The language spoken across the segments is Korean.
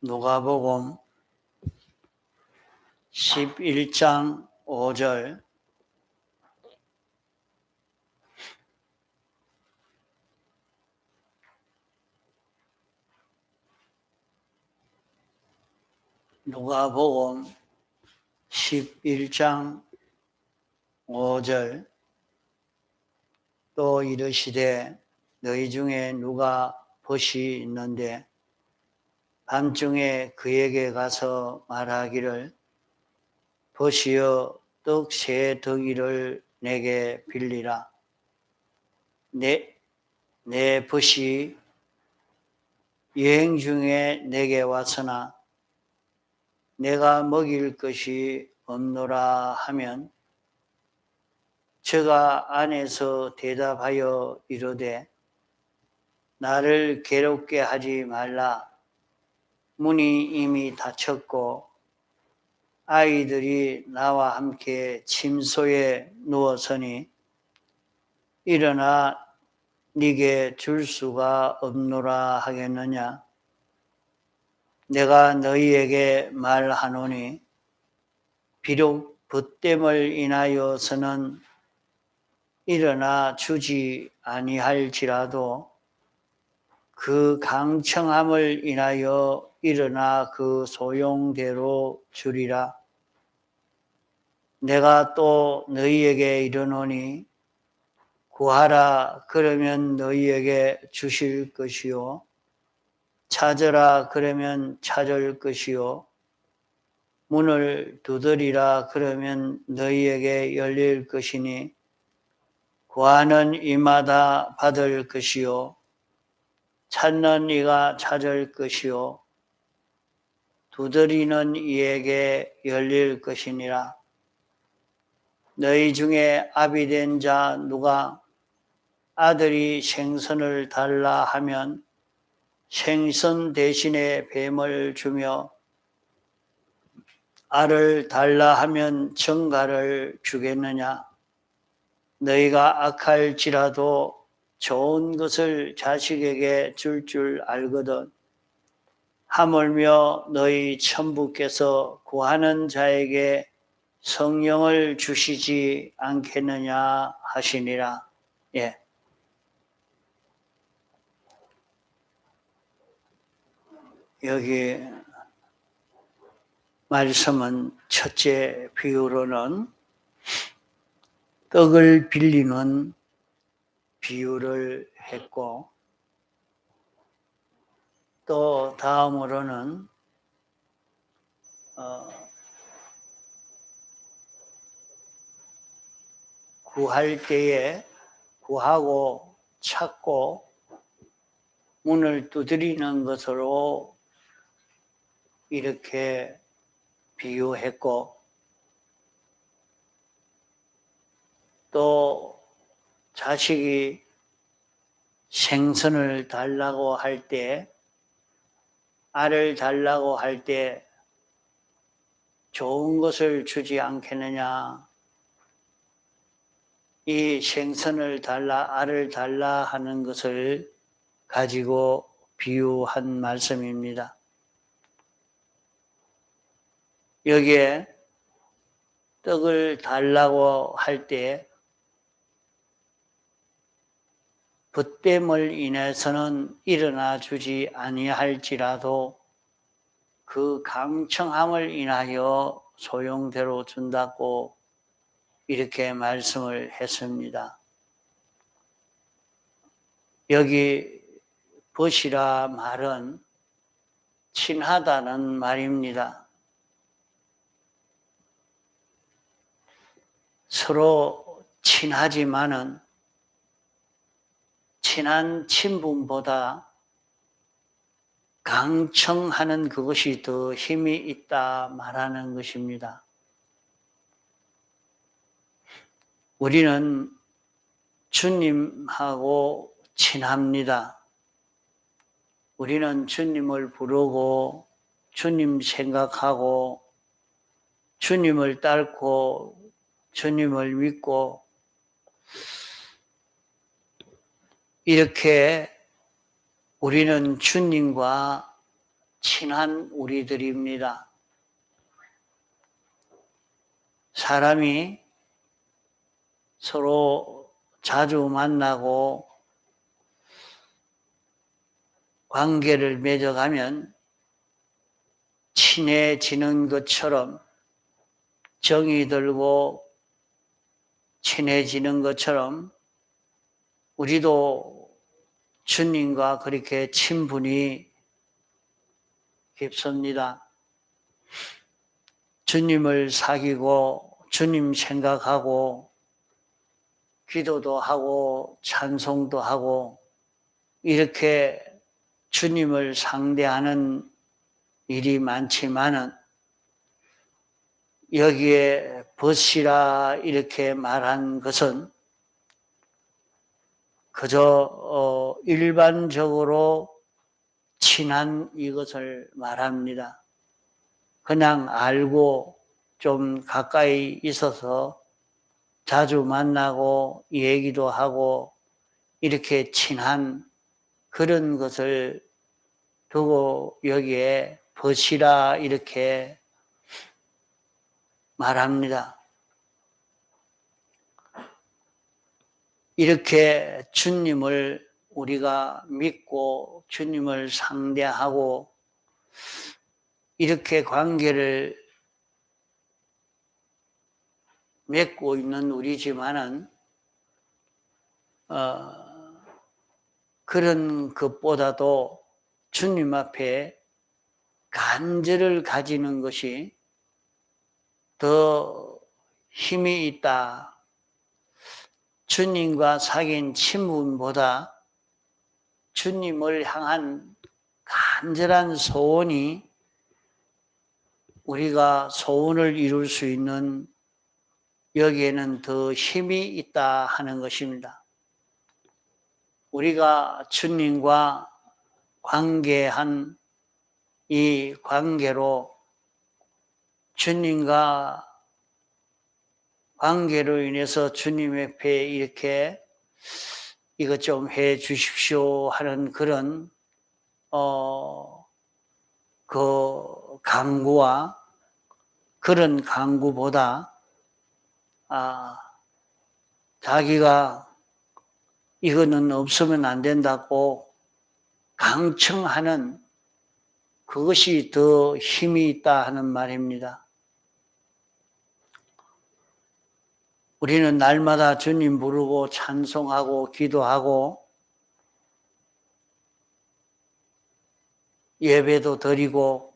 누가복음 11장 5절. 누가복음 11장 5절. 또 이르시되 너희 중에 누가 벗이 있는데 밤중에 그에게 가서 말하기를 벗이여 떡 세 덩이를 내게 빌리라. 내 벗이 여행 중에 내게 왔으나 내가 먹일 것이 없노라 하면 저가 안에서 대답하여 이르되 나를 괴롭게 하지 말라. 문이 이미 닫혔고 아이들이 나와 함께 침소에 누웠으니 일어나 네게 줄 수가 없노라 하겠느냐. 내가 너희에게 말하노니 비록 벗됨을 인하여서는 일어나 주지 아니할지라도 그 강청함을 인하여 일어나 그 소용대로 주리라. 내가 또 너희에게 이르노니 구하라 그러면 너희에게 주실 것이요 찾으라 그러면 찾을 것이요 문을 두드리라 그러면 너희에게 열릴 것이니 구하는 이마다 받을 것이요 찾는 이가 찾을 것이요 두드리는 이에게 열릴 것이니라. 너희 중에 아비된 자 누가 아들이 생선을 달라 하면 생선 대신에 뱀을 주며 알을 달라 하면 정갈을 주겠느냐. 너희가 악할지라도 좋은 것을 자식에게 줄 알거든. 하물며 너희 천부께서 구하는 자에게 성령을 주시지 않겠느냐 하시니라. 예. 여기 말씀은 첫째 비유로는 떡을 빌리는 비유를 했고 또 다음으로는 구할 때에 구하고 찾고 문을 두드리는 것으로 이렇게 비유했고 또 자식이 생선을 달라고 할 때 알을 달라고 할 때 좋은 것을 주지 않겠느냐. 이 생선을 달라 알을 달라 하는 것을 가지고 비유한 말씀입니다. 여기에 떡을 달라고 할 때 벗됨을 인해서는 일어나 주지 아니할지라도 그 강청함을 인하여 소용대로 준다고 이렇게 말씀을 했습니다. 여기 벗이라 말은 친하다는 말입니다. 서로 친하지만은 친한 친분보다 강청하는 그것이 더 힘이 있다 말하는 것입니다. 우리는 주님하고 친합니다. 우리는 주님을 부르고 주님 생각하고 주님을 따르고 주님을 믿고 이렇게 우리는 주님과 친한 우리들입니다. 사람이 서로 자주 만나고 관계를 맺어가면 친해지는 것처럼, 정이 들고 친해지는 것처럼 우리도 주님과 그렇게 친분이 깊습니다. 주님을 사귀고 주님 생각하고 기도도 하고 찬송도 하고 이렇게 주님을 상대하는 일이 많지만은 여기에 벗이라 이렇게 말한 것은 그저 일반적으로 친한 이것을 말합니다. 그냥 알고 좀 가까이 있어서 자주 만나고 얘기도 하고 이렇게 친한 그런 것을 두고 여기에 벗이라 이렇게 말합니다. 이렇게 주님을 우리가 믿고 주님을 상대하고 이렇게 관계를 맺고 있는 우리지만은 그런 것보다도 주님 앞에 간절을 가지는 것이 더 힘이 있다. 주님과 사귄 친분보다 주님을 향한 간절한 소원이 우리가 소원을 이룰 수 있는 여기에는 더 힘이 있다 하는 것입니다. 우리가 주님과 관계한 이 관계로 주님과 관계로 인해서 주님 앞에 이렇게 이것 좀 해 주십시오 하는 그런 그 강구와 그런 강구보다 자기가 이거는 없으면 안 된다고 강청하는 그것이 더 힘이 있다 하는 말입니다. 우리는 날마다 주님 부르고 찬송하고 기도하고 예배도 드리고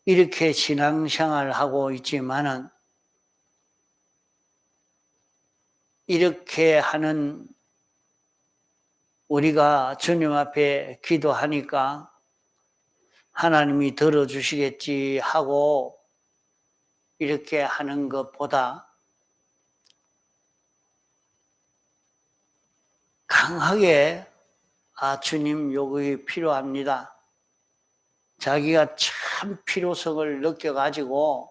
이렇게 신앙생활을 하고 있지만은 이렇게 하는 우리가 주님 앞에 기도하니까 하나님이 들어주시겠지 하고 이렇게 하는 것보다 강하게 주님 요구가 필요합니다. 자기가 참 필요성을 느껴가지고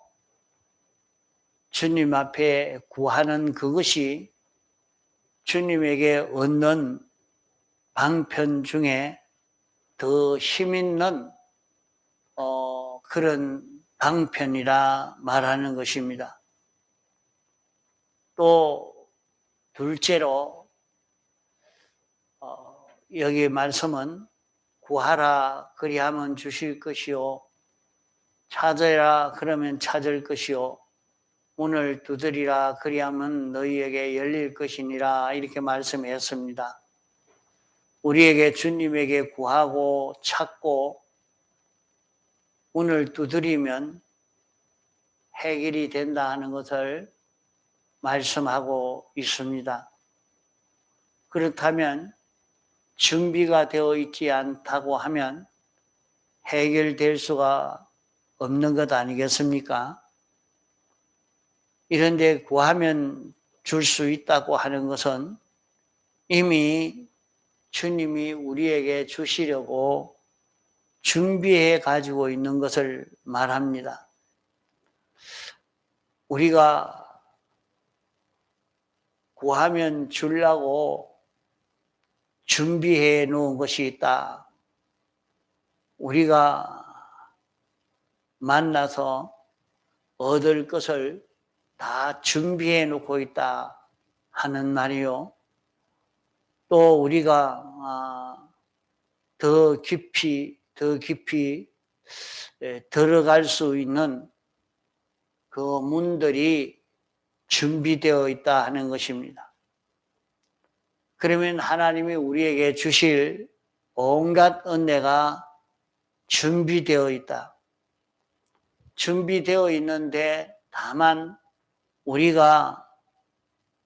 주님 앞에 구하는 그것이 주님에게 얻는 방편 중에 더 힘있는 그런 방편이라 말하는 것입니다. 또 둘째로 여기 말씀은 구하라 그리하면 주실 것이요 찾으라 그러면 찾을 것이요 문을 두드리라 그리하면 너희에게 열릴 것이니라 이렇게 말씀했습니다. 우리에게 주님에게 구하고 찾고 문을 두드리면 해결이 된다 하는 것을 말씀하고 있습니다. 그렇다면 준비가 되어 있지 않다고 하면 해결될 수가 없는 것 아니겠습니까? 이런데 구하면 줄 수 있다고 하는 것은 이미 주님이 우리에게 주시려고 준비해 가지고 있는 것을 말합니다. 우리가 구하면 주려고 준비해 놓은 것이 있다. 우리가 만나서 얻을 것을 다 준비해 놓고 있다 하는 말이요. 또 우리가 더 깊이 들어갈 수 있는 그 문들이 준비되어 있다 하는 것입니다. 그러면 하나님이 우리에게 주실 온갖 은혜가 준비되어 있다. 준비되어 있는데 다만 우리가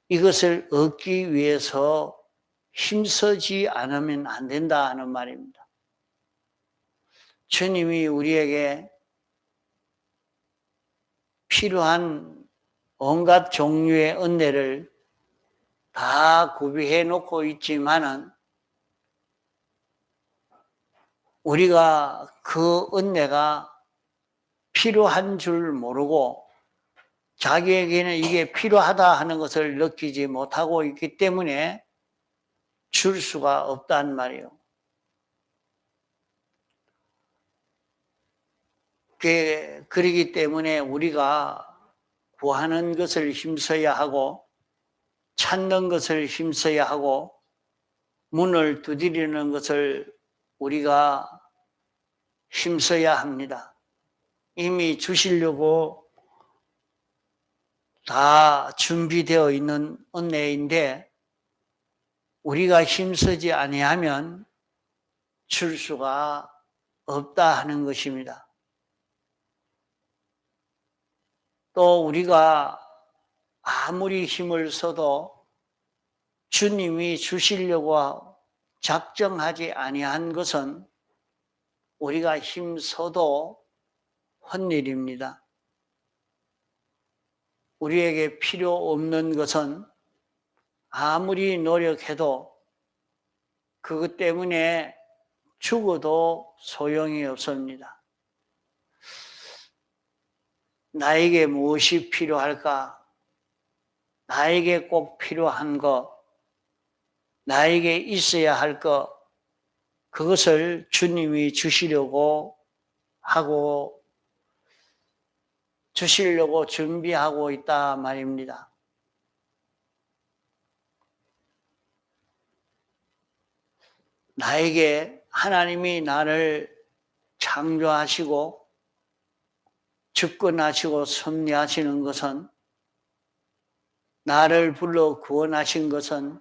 이것을 얻기 위해서 힘쓰지 않으면 안 된다 하는 말입니다. 주님이 우리에게 필요한 온갖 종류의 은혜를 다 구비해 놓고 있지만은 우리가 그 은혜가 필요한 줄 모르고 자기에게는 이게 필요하다 하는 것을 느끼지 못하고 있기 때문에 줄 수가 없단 말이에요. 그러기 때문에 우리가 구하는 것을 힘써야 하고 찾는 것을 힘써야 하고 문을 두드리는 것을 우리가 힘써야 합니다. 이미 주시려고 다 준비되어 있는 은혜인데 우리가 힘쓰지 아니하면 줄 수가 없다 하는 것입니다. 또 우리가 아무리 힘을 써도 주님이 주시려고 작정하지 아니한 것은 우리가 힘써도 헛일입니다. 우리에게 필요 없는 것은 아무리 노력해도 그것 때문에 죽어도 소용이 없습니다. 나에게 무엇이 필요할까? 나에게 꼭 필요한 것, 나에게 있어야 할 것, 그것을 주님이 주시려고 하고 주시려고 준비하고 있다 말입니다. 나에게 하나님이 나를 창조하시고 주권하시고 섭리하시는 것은 나를 불러 구원하신 것은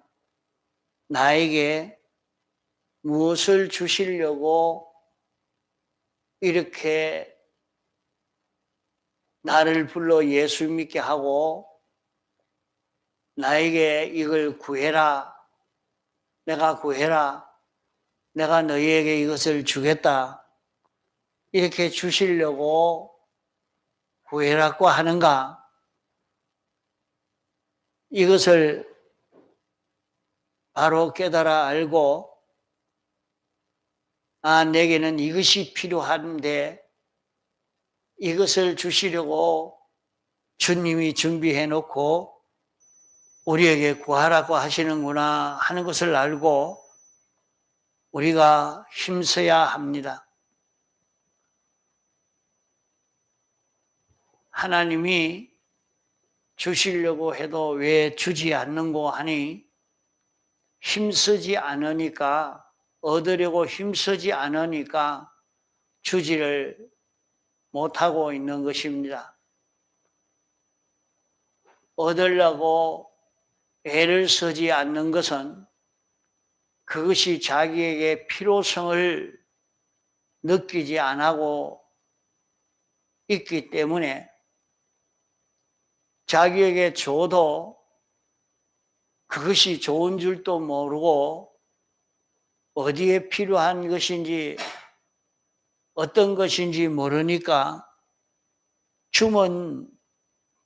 나에게 무엇을 주시려고 이렇게 나를 불러 예수 믿게 하고 나에게 이걸 구해라, 내가 구해라, 내가 너희에게 이것을 주겠다 이렇게 주시려고 구해라고 하는가? 이것을 바로 깨달아 알고 내게는 이것이 필요한데 이것을 주시려고 주님이 준비해 놓고 우리에게 구하라고 하시는구나 하는 것을 알고 우리가 힘써야 합니다. 하나님이 주시려고 해도 왜 주지 않는고 하니 힘쓰지 않으니까 얻으려고 힘쓰지 않으니까 주지를 못하고 있는 것입니다. 얻으려고 애를 쓰지 않는 것은 그것이 자기에게 필요성을 느끼지 않고 있기 때문에 자기에게 줘도 그것이 좋은 줄도 모르고 어디에 필요한 것인지 어떤 것인지 모르니까 주면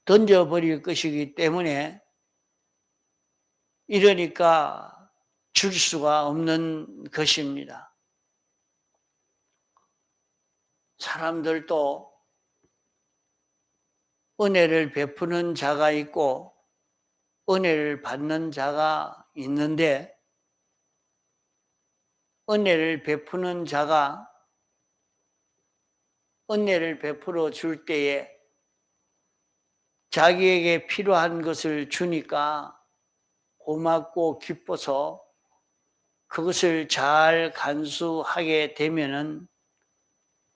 던져버릴 것이기 때문에 이러니까 줄 수가 없는 것입니다. 사람들도 은혜를 베푸는 자가 있고 은혜를 받는 자가 있는데 은혜를 베푸는 자가 은혜를 베풀어 줄 때에 자기에게 필요한 것을 주니까 고맙고 기뻐서 그것을 잘 간수하게 되면은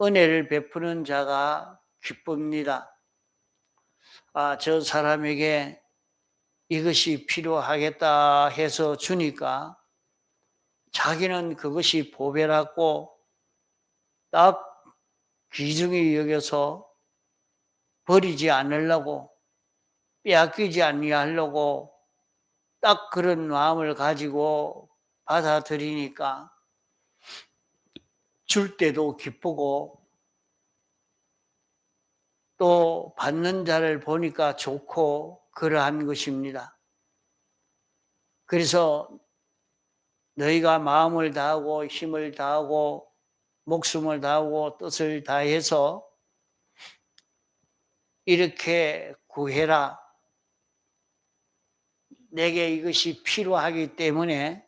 은혜를 베푸는 자가 기쁩니다. 아, 저 사람에게 이것이 필요하겠다 해서 주니까 자기는 그것이 보배라고 딱 귀중히 여겨서 버리지 않으려고, 빼앗기지 아니하려고 딱 그런 마음을 가지고 받아들이니까 줄 때도 기쁘고 또 받는 자를 보니까 좋고 그러한 것입니다. 그래서 너희가 마음을 다하고 힘을 다하고 목숨을 다하고 뜻을 다해서 이렇게 구해라. 내게 이것이 필요하기 때문에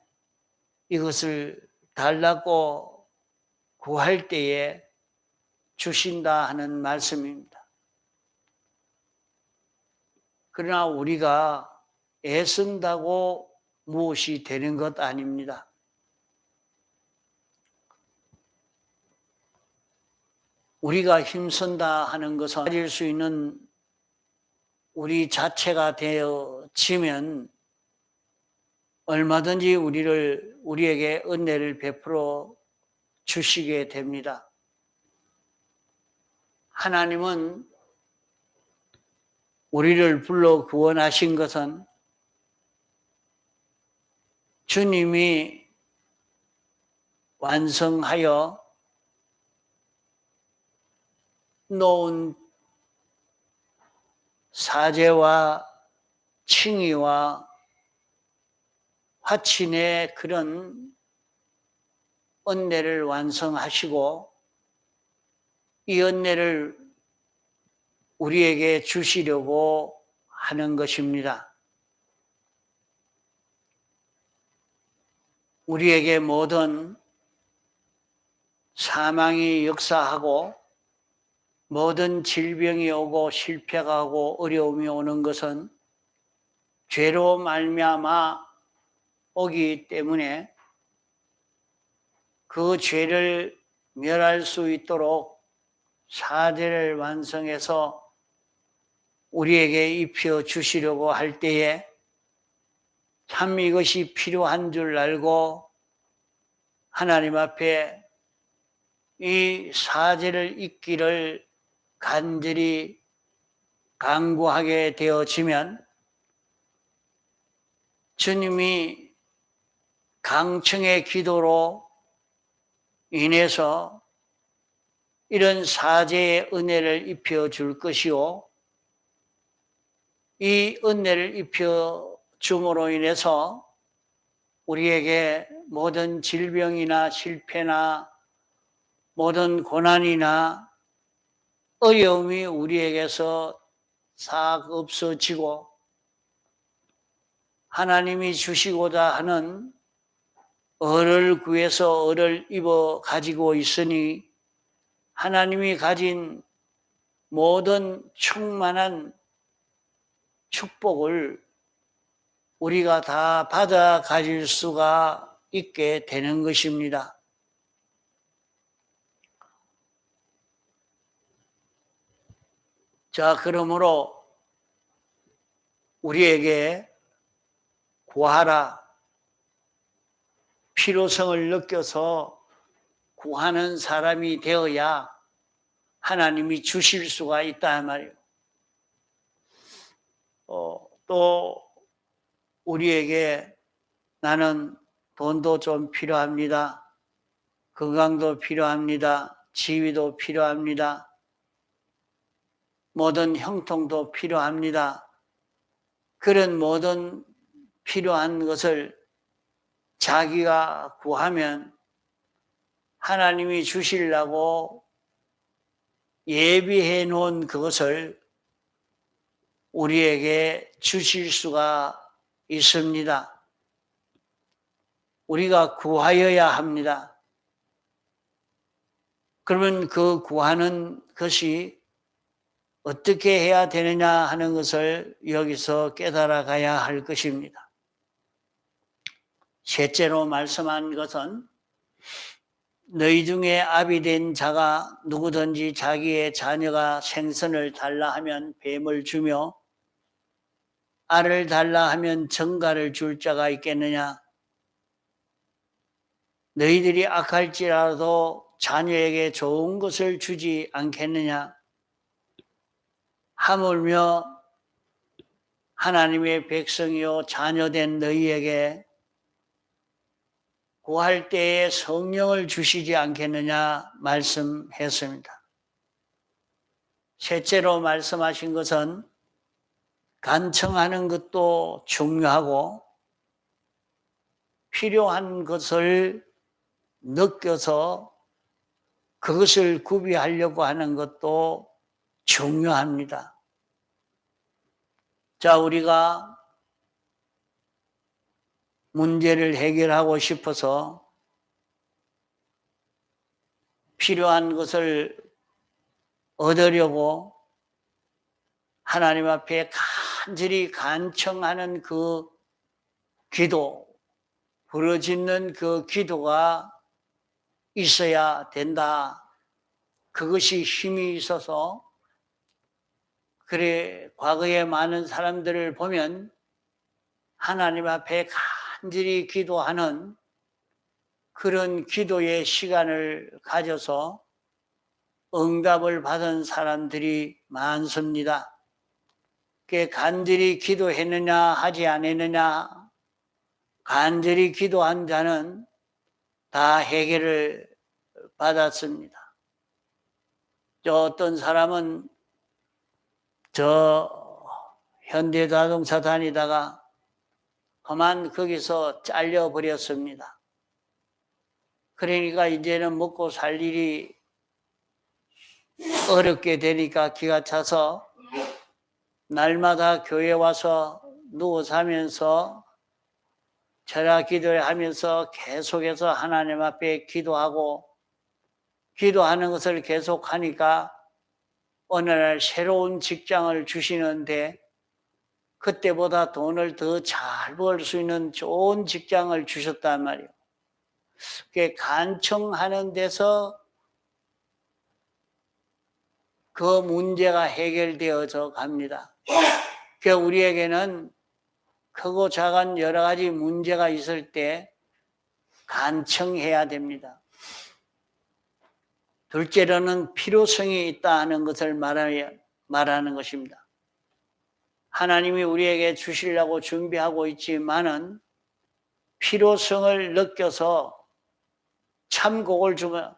이것을 달라고 구할 때에 주신다 하는 말씀입니다. 그러나 우리가 애쓴다고 무엇이 되는 것 아닙니다. 우리가 힘쓴다 하는 것은 가질 수 있는 우리 자체가 되어지면 얼마든지 우리에게 은혜를 베풀어 주시게 됩니다. 하나님은 우리를 불러 구원하신 것은 주님이 완성하여 놓은 사제와 칭의와 화친의 그런 은혜를 완성하시고 이 은혜를 우리에게 주시려고 하는 것입니다. 우리에게 모든 사망이 역사하고 모든 질병이 오고 실패가 오고 어려움이 오는 것은 죄로 말미암아 오기 때문에 그 죄를 멸할 수 있도록 사제를 완성해서 우리에게 입혀 주시려고 할 때에 참 이것이 필요한 줄 알고 하나님 앞에 이 사제를 잇기를 간절히 간구하게 되어지면 주님이 강청의 기도로 인해서 이런 사제의 은혜를 입혀 줄 것이요 이 은혜를 입혀 줌으로 인해서 우리에게 모든 질병이나 실패나 모든 고난이나 어려움이 우리에게서 싹 없어지고 하나님이 주시고자 하는 을을 구해서 을을 입어 가지고 있으니 하나님이 가진 모든 충만한 축복을 우리가 다 받아 가질 수가 있게 되는 것입니다. 자, 그러므로 우리에게 구하라. 필요성을 느껴서 구하는 사람이 되어야 하나님이 주실 수가 있다 말이에요. 또 우리에게 나는 돈도 좀 필요합니다. 건강도 필요합니다. 지위도 필요합니다. 모든 형통도 필요합니다. 그런 모든 필요한 것을 자기가 구하면 하나님이 주시려고 예비해 놓은 그것을 우리에게 주실 수가 있습니다. 우리가 구하여야 합니다. 그러면 그 구하는 것이 어떻게 해야 되느냐 하는 것을 여기서 깨달아 가야 할 것입니다. 셋째로 말씀한 것은 너희 중에 아비 된 자가 누구든지 자기의 자녀가 생선을 달라 하면 뱀을 주며 알을 달라 하면 정갈을 줄 자가 있겠느냐? 너희들이 악할지라도 자녀에게 좋은 것을 주지 않겠느냐? 하물며 하나님의 백성이요 자녀된 너희에게 구할 때에 성령을 주시지 않겠느냐 말씀했습니다. 셋째로 말씀하신 것은 간청하는 것도 중요하고 필요한 것을 느껴서 그것을 구비하려고 하는 것도 중요합니다. 자, 우리가 문제를 해결하고 싶어서 필요한 것을 얻으려고 하나님 앞에 간절히 간청하는 그 기도, 부르짖는 그 기도가 있어야 된다. 그것이 힘이 있어서 그래 과거에 많은 사람들을 보면 하나님 앞에 간절히 기도하는 그런 기도의 시간을 가져서 응답을 받은 사람들이 많습니다. 간절히 기도했느냐 하지 않았느냐, 간절히 기도한 자는 다 해결을 받았습니다. 어떤 사람은 현대자동차 다니다가 그만 거기서 잘려버렸습니다. 그러니까 이제는 먹고 살 일이 어렵게 되니까 기가 차서 날마다 교회 와서 누워 자면서 철야 기도하면서 계속해서 하나님 앞에 기도하고 기도하는 것을 계속하니까 어느 날 새로운 직장을 주시는데 그때보다 돈을 더 잘 벌 수 있는 좋은 직장을 주셨단 말이에요. 그게 간청하는 데서 그 문제가 해결되어져 갑니다. 그러니까 우리에게는 크고 작은 여러 가지 문제가 있을 때 간청해야 됩니다. 둘째로는 필요성이 있다는 것을 말하는 것입니다. 하나님이 우리에게 주시려고 준비하고 있지만은 필요성을 느껴서 참곡을 주면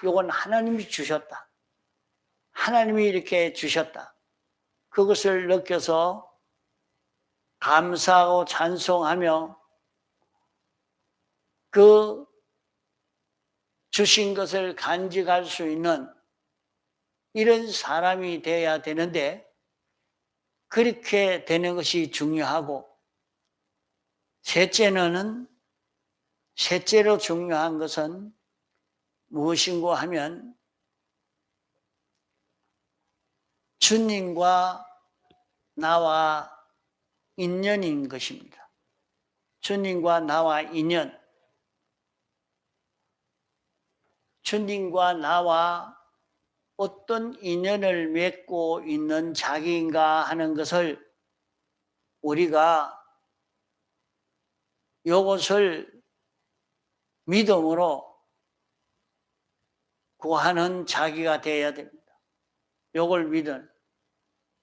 이건 하나님이 주셨다. 하나님이 이렇게 주셨다. 그것을 느껴서 감사하고 찬송하며 그 주신 것을 간직할 수 있는 이런 사람이 되어야 되는데 그렇게 되는 것이 중요하고 셋째로 중요한 것은 무엇인고 하면 주님과 나와 인연인 것입니다. 주님과 나와 인연. 주님과 나와 어떤 인연을 맺고 있는 자기인가 하는 것을 우리가 이것을 믿음으로 구하는 자기가 되어야 됩니다. 이걸 믿은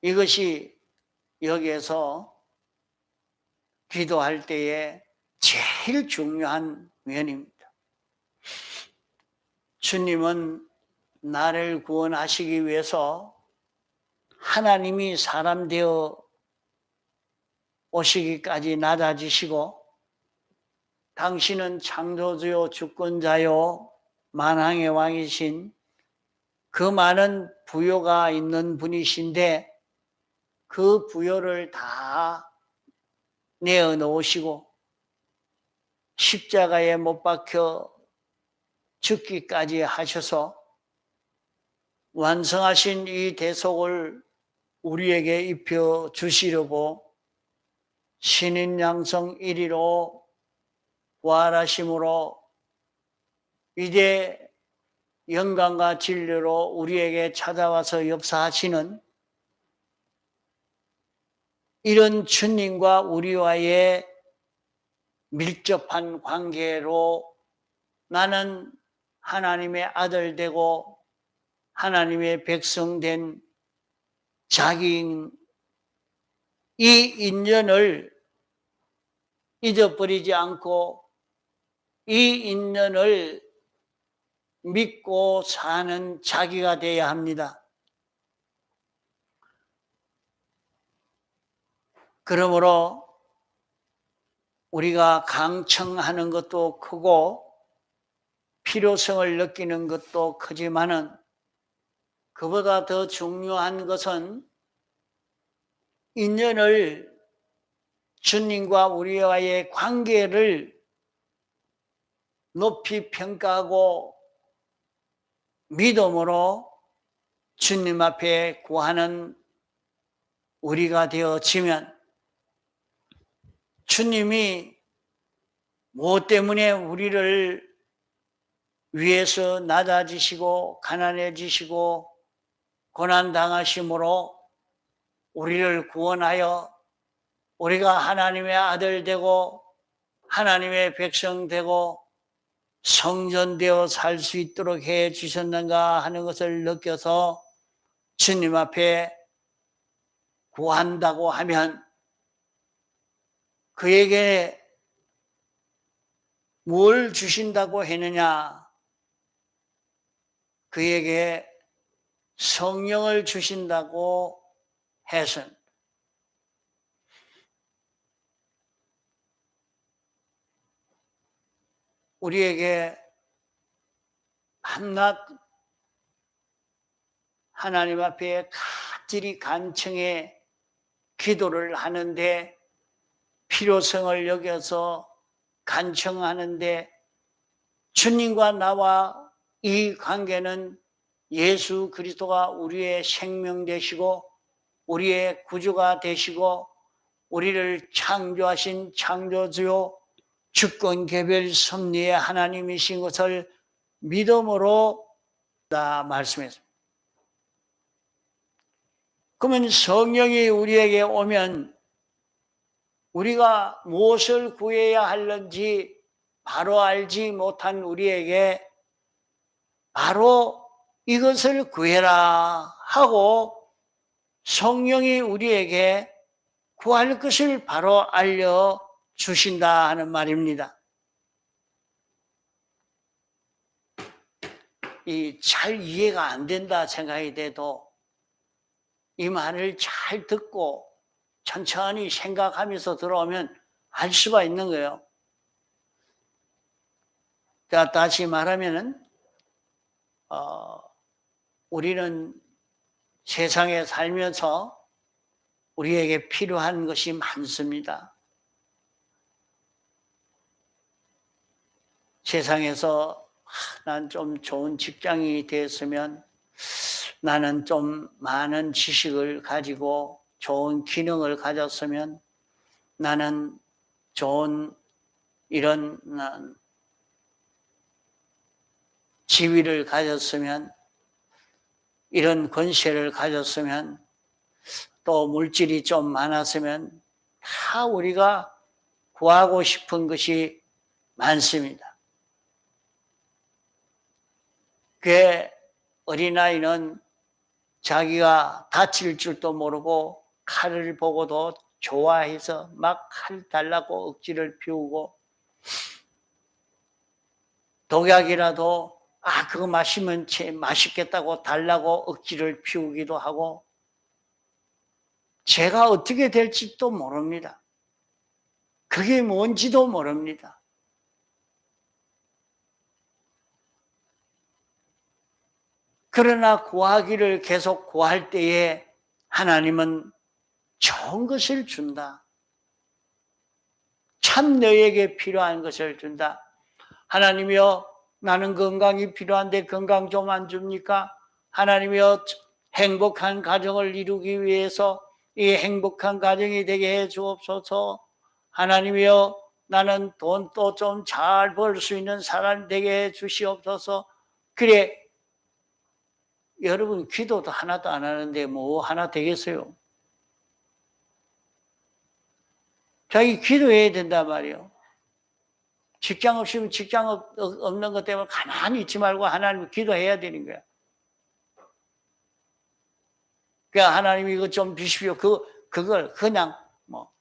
이것이 여기에서 기도할 때에 제일 중요한 면입니다. 주님은 나를 구원하시기 위해서 하나님이 사람 되어 오시기까지 낮아지시고 당신은 창조주요 주권자요 만왕의 왕이신 그 많은 부요가 있는 분이신데 그 부요를 다 내어놓으시고 십자가에 못 박혀 죽기까지 하셔서 완성하신 이 대속을 우리에게 입혀 주시려고 신인 양성 1위로 부활하심으로 이제 영광과 진리로 우리에게 찾아와서 역사하시는 이런 주님과 우리와의 밀접한 관계로 나는 하나님의 아들 되고 하나님의 백성 된 자기인 이 인연을 잊어버리지 않고 이 인연을 믿고 사는 자기가 되어야 합니다. 그러므로 우리가 강청하는 것도 크고 필요성을 느끼는 것도 크지만은 그보다 더 중요한 것은 인연을 주님과 우리와의 관계를 높이 평가하고 믿음으로 주님 앞에 구하는 우리가 되어지면 주님이 무엇 때문에 우리를 위해서 낮아지시고 가난해지시고 고난당하심으로 우리를 구원하여 우리가 하나님의 아들 되고 하나님의 백성 되고 성전되어 살 수 있도록 해 주셨는가 하는 것을 느껴서 주님 앞에 구한다고 하면 그에게 뭘 주신다고 했느냐? 그에게 성령을 주신다고 했습니다. 우리에게 한낱 하나님 앞에 간절히 간청해 기도를 하는데 필요성을 여겨서 간청하는데 주님과 나와 이 관계는 예수 그리스도가 우리의 생명 되시고 우리의 구주가 되시고 우리를 창조하신 창조주요 주권 개별 섭리의 하나님이신 것을 믿음으로 다 말씀했습니다. 그러면 성령이 우리에게 오면 우리가 무엇을 구해야 하는지 바로 알지 못한 우리에게 바로 이것을 구해라 하고 성령이 우리에게 구할 것을 바로 알려주신다 하는 말입니다. 잘 이해가 안 된다 생각이 돼도 이 말을 잘 듣고 천천히 생각하면서 들어오면 알 수가 있는 거예요. 자, 다시 말하면은 우리는 세상에 살면서 우리에게 필요한 것이 많습니다. 세상에서 난 좀 좋은 직장이 됐으면 나는 좀 많은 지식을 가지고 좋은 기능을 가졌으면 나는 좋은 이런 지위를 가졌으면 이런 권세를 가졌으면 또 물질이 좀 많았으면 다 우리가 구하고 싶은 것이 많습니다. 그 어린아이는 자기가 다칠 줄도 모르고 칼을 보고도 좋아해서 막 칼 달라고 억지를 피우고 독약이라도 그거 마시면 맛있겠다고 달라고 억지를 피우기도 하고 제가 어떻게 될지도 모릅니다. 그게 뭔지도 모릅니다. 그러나 구하기를 계속 구할 때에 하나님은 좋은 것을 준다. 참 너에게 필요한 것을 준다. 하나님이여 나는 건강이 필요한데 건강 좀 안 줍니까? 하나님이여 행복한 가정을 이루기 위해서 이 행복한 가정이 되게 해 주옵소서. 하나님이여 나는 돈도 좀 잘 벌 수 있는 사람이 되게 해 주시옵소서. 그래, 여러분 기도도 하나도 안 하는데 뭐 하나 되겠어요? 자기 기도해야 된단 말이에요. 직장 없으면 직장 없는 것 때문에 가만히 있지 말고 하나님 기도해야 되는 거야. 그러니까 하나님 이거 좀 주십시오. 그걸 그냥 뭐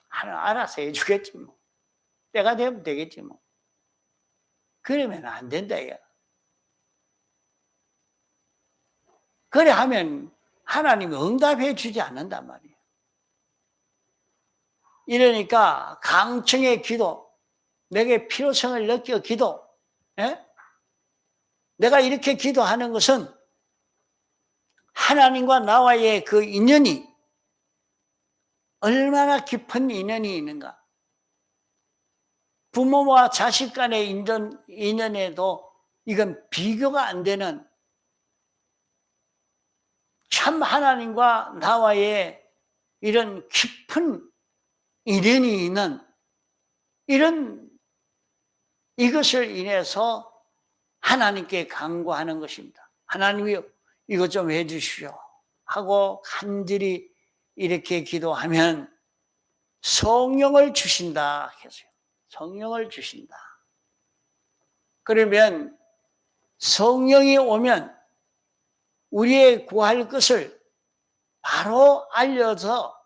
하나 알아서 해주겠지 뭐. 때가 되면 되겠지 뭐. 그러면 안 된다 이거. 그래 하면 하나님이 응답해 주지 않는단 말이에요. 이러니까 강청의 기도, 내게 필요성을 느껴 기도. 예? 내가 이렇게 기도하는 것은 하나님과 나와의 그 인연이 얼마나 깊은 인연이 있는가. 부모와 자식 간의 인연에도 이건 비교가 안 되는 참 하나님과 나와의 이런 깊은 인연이 있는 이것을 인해서 하나님께 간구하는 것입니다. 하나님이 이것 좀 해주시오 하고 간절히 이렇게 기도하면 성령을 주신다 했어요. 성령을 주신다. 그러면 성령이 오면 우리의 구할 것을 바로 알려서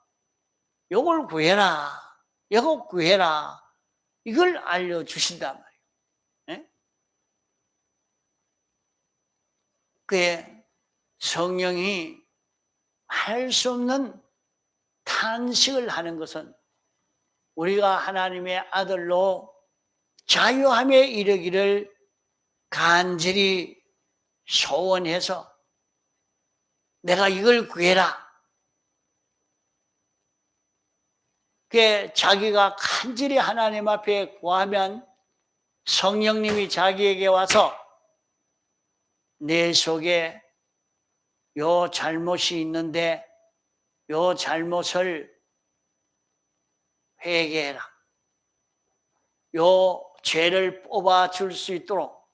요걸 구해라, 요거 구해라 이걸 알려주신단 말이에요. 네? 그의 성령이 할 수 없는 탄식을 하는 것은 우리가 하나님의 아들로 자유함에 이르기를 간절히 소원해서 내가 이걸 구해라. 그 자기가 간절히 하나님 앞에 구하면 성령님이 자기에게 와서 내 속에 요 잘못이 있는데 요 잘못을 회개해라. 요 죄를 뽑아줄 수 있도록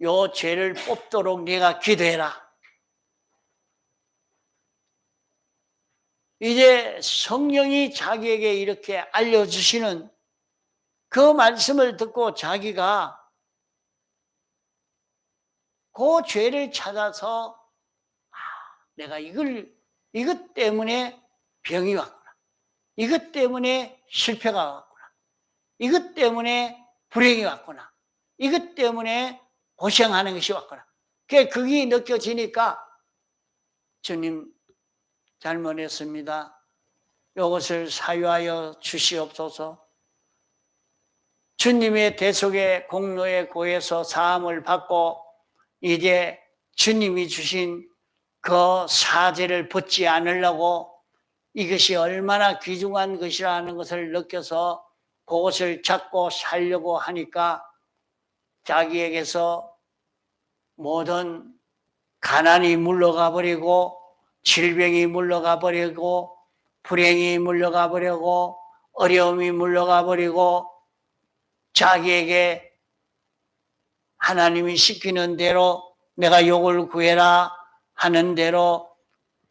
요 죄를 뽑도록 네가 기도해라. 이제 성령이 자기에게 이렇게 알려주시는 그 말씀을 듣고 자기가 그 죄를 찾아서 내가 이것 때문에 병이 왔구나. 이것 때문에 실패가 왔구나. 이것 때문에 불행이 왔구나. 이것 때문에 고생하는 것이 왔구나. 그게 느껴지니까 주님 잘못했습니다. 이것을 사유하여 주시옵소서. 주님의 대속의 공로에 고해서 사함을 받고 이제 주님이 주신 그 사죄를 받지 않으려고 이것이 얼마나 귀중한 것이라는 것을 느껴서 그것을 잡고 살려고 하니까 자기에게서 모든 가난이 물러가 버리고 질병이 물러가 버리고 불행이 물러가 버리고 어려움이 물러가 버리고 자기에게 하나님이 시키는 대로 내가 욕을 구해라 하는 대로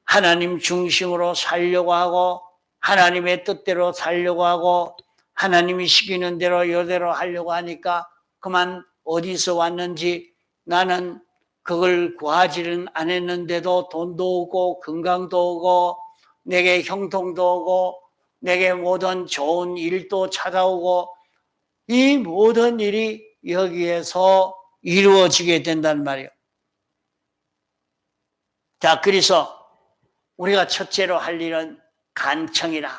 하나님 중심으로 살려고 하고 하나님의 뜻대로 살려고 하고 하나님이 시키는 대로 이대로 하려고 하니까 그만 어디서 왔는지 나는 그걸 구하지는 않았는데도 돈도 오고 건강도 오고 내게 형통도 오고 내게 모든 좋은 일도 찾아오고 이 모든 일이 여기에서 이루어지게 된단 말이에요. 자, 그래서 우리가 첫째로 할 일은 간청이라.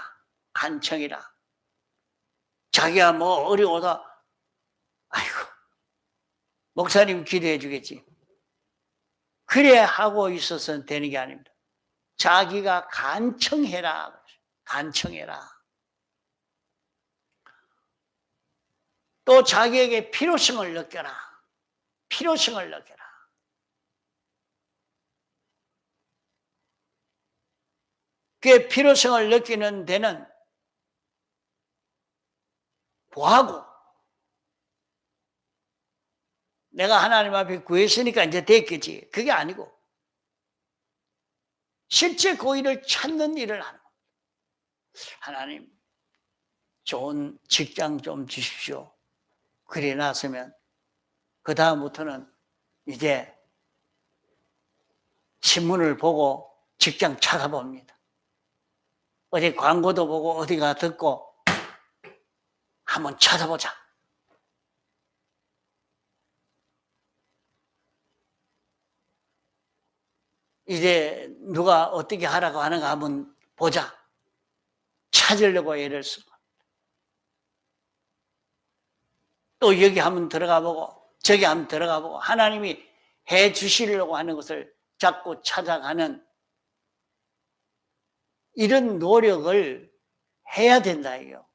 자기가 뭐 어려워서 아이고 목사님 기도해 주겠지. 그래 하고 있어서는 되는 게 아닙니다. 자기가 간청해라. 또 자기에게 필요성을 느껴라. 그 필요성을 느끼는 데는 뭐하고 내가 하나님 앞에 구했으니까 이제 됐겠지. 그게 아니고 실제 그 일을 찾는 일을 하는 거예요. 하나님, 좋은 직장 좀 주십시오. 그래 놨으면 그 다음부터는 이제 신문을 보고 직장 찾아봅니다. 어디 광고도 보고 어디가 듣고 한번 찾아보자. 이제 누가 어떻게 하라고 하는가 한번 보자. 찾으려고 애를 쓰고 또 여기 한번 들어가 보고 저기 한번 들어가 보고 하나님이 해 주시려고 하는 것을 자꾸 찾아가는 이런 노력을 해야 된다 이요.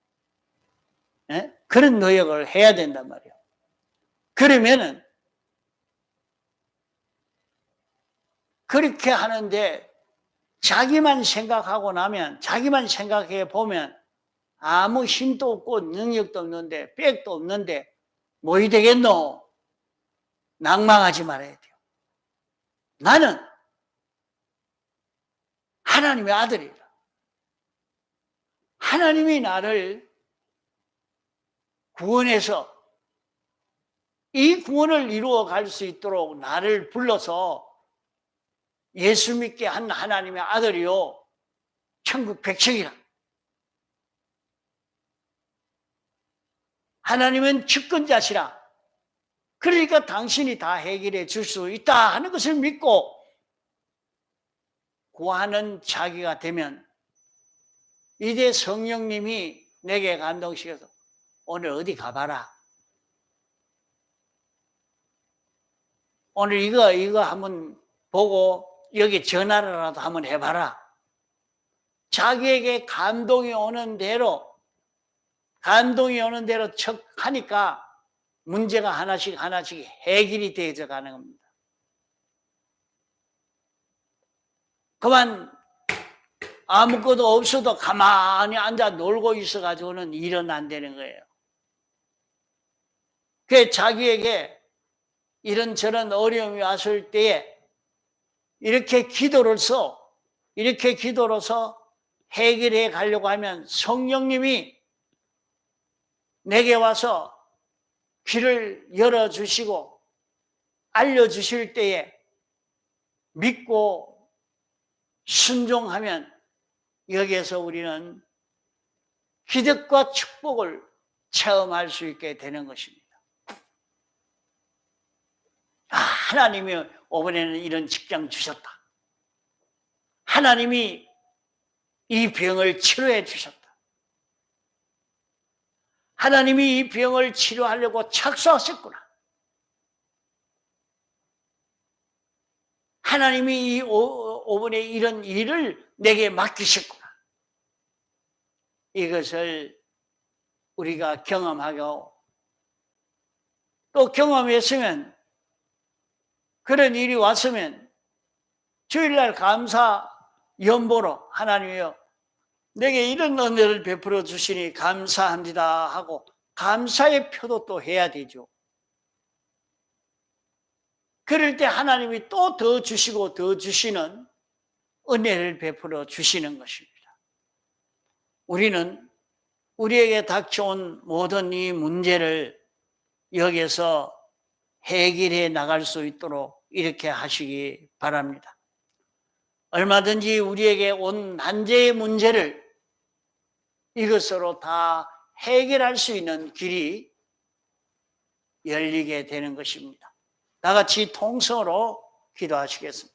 예? 그런 노력을 해야 된단 말이에요. 그러면은 그렇게 하는데 자기만 생각하고 나면 자기만 생각해 보면 아무 힘도 없고 능력도 없는데 백도 없는데 뭐이 되겠노? 낭망하지 말아야 돼요. 나는 하나님의 아들이다. 하나님이 나를 구원해서 이 구원을 이루어 갈 수 있도록 나를 불러서 예수 믿게 한 하나님의 아들이요. 천국 백성이라. 하나님은 주권자시라. 그러니까 당신이 다 해결해 줄 수 있다 하는 것을 믿고 구하는 자기가 되면 이제 성령님이 내게 감동시켜서 오늘 어디 가봐라. 오늘 이거 한번 보고 여기 전화라도 한번 해봐라. 자기에게 감동이 오는 대로 척 하니까 문제가 하나씩 해결이 되어져 가는 겁니다. 그만 아무것도 없어도 가만히 앉아 놀고 있어가지고는 일은 안 되는 거예요. 그 자기에게 이런저런 어려움이 왔을 때에 이렇게 기도로서 해결해 가려고 하면 성령님이 내게 와서 귀를 열어주시고 알려주실 때에 믿고 순종하면 여기에서 우리는 기적과 축복을 체험할 수 있게 되는 것입니다. 하나님이 이번에는 이런 직장 주셨다. 하나님이 이 병을 치료해 주셨다. 하나님이 이 병을 치료하려고 착수하셨구나. 하나님이 이번에 이런 일을 내게 맡기셨구나. 이것을 우리가 경험하고 또 경험했으면 그런 일이 왔으면 주일날 감사 연보로 하나님이여 내게 이런 은혜를 베풀어 주시니 감사합니다 하고 감사의 표도 또 해야 되죠. 그럴 때 하나님이 또 더 주시고 더 주시는 은혜를 베풀어 주시는 것입니다. 우리는 우리에게 닥쳐온 모든 이 문제를 여기서 해결해 나갈 수 있도록 이렇게 하시기 바랍니다. 얼마든지 우리에게 온 난제의 문제를 이것으로 다 해결할 수 있는 길이 열리게 되는 것입니다. 다 같이 통성으로 기도하시겠습니다.